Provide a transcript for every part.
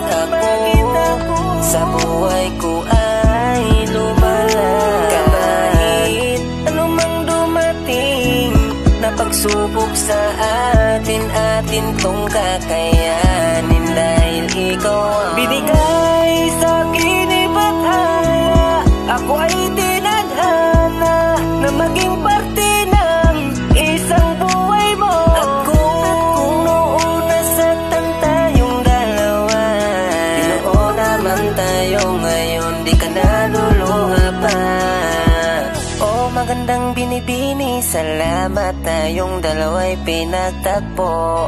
bakit ako sa buhay ko ay lumala. Kahit anumang dumating na pagsubok sa atin, atin tong kakayanin. Dahil ikaw ang binigay sa akin ibataya, ako ay tinadhana na maging parte ng isang buhay mo. Kung noon nasaktan tayong dalawa, Ginoo naman tayo ngayon, di ka naluluha pa. Oh, magandang binibini, salamat tayong dalawa'y pinagtagpo.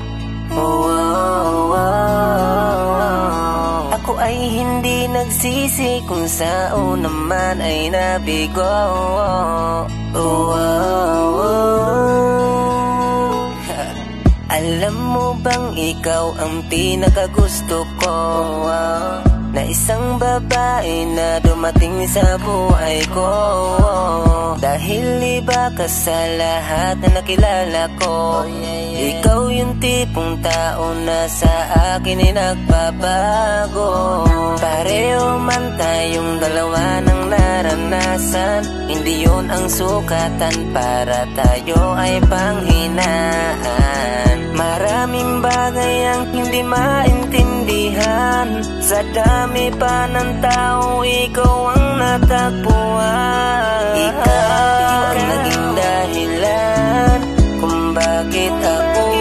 Ako ay hindi nagsisi kung saan naman ay nabigo. Alam mo bang ikaw ang pinakagusto ko, na isang babae na dumating sa buhay ko. Dahil iba ka sa lahat na nakilala ko. Ikaw yung tipong tao na sa akin ay nagbabago. Pareho man tayong dalawa ng naranasan, hindi yun ang sukatan para tayo ay panghinaan. Maraming bagay ang hindi maintindihan, sa dami pa ng tao ikaw ang natagpuan. Ikaw ang naging dahilan kung bakit ako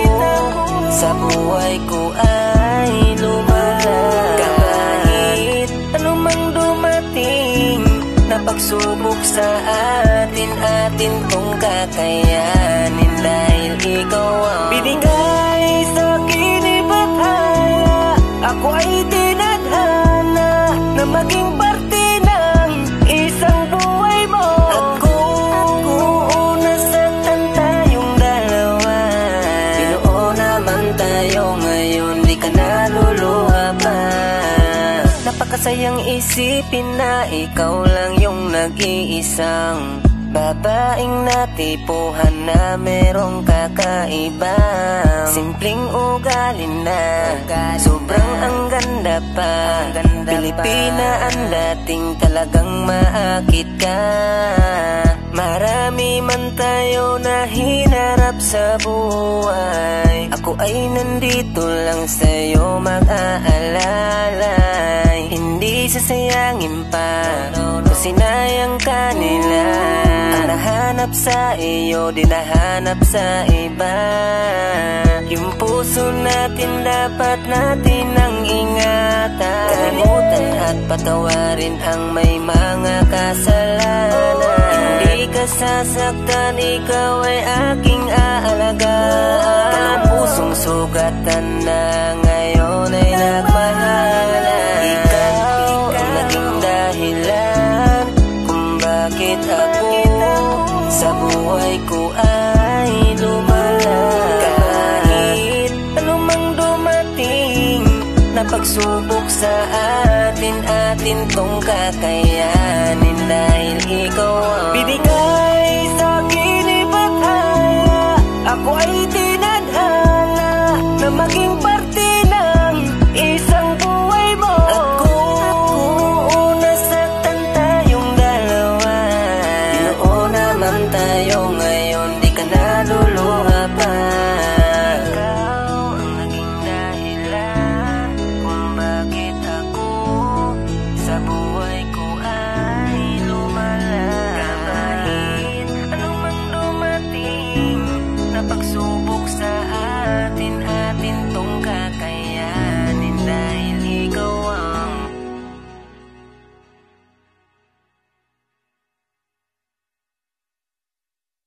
sa buhay ko ay lumala. Kahit anumang dumating na pagsubok sa atin, atin kong kakayanin. Dahil ikaw ang binigay sa akin ibataya, ako ay tinadhana na maging parte ng isang buhay mo. Kung nasaktan tayong dalawa, Ginoo naman tayo ngayon, di ka naluluha pa. Napakasayang isipin na ikaw lang yung nag-iisang babaeng natipuhan na merong kakaibang simpleng ugali na sobrang ang ganda pa. Pilipina ang dating, talagang maakit ka. Marami man tayo na hinarap sa buhay, ako ay nandito lang sa'yo mag-aalalay. Hindi sasayangin pa kung sinayang ka nila. Ang nahanap sa iyo, di nahanap sa iba. Yung puso natin dapat natin ang ingatan. Kalimutan at patawarin ang may mga kasalanan. Hindi ka sasaktan, ikaw ay aking aalagaan. Ang pusong sugatan na ngayon ay nagmahalan. Ikaw ang naging dahilan kung bakit ako sa buhay ko ay lumala. Kahit anumang dumating na pagsubok sa atin, atin tong kakayanin.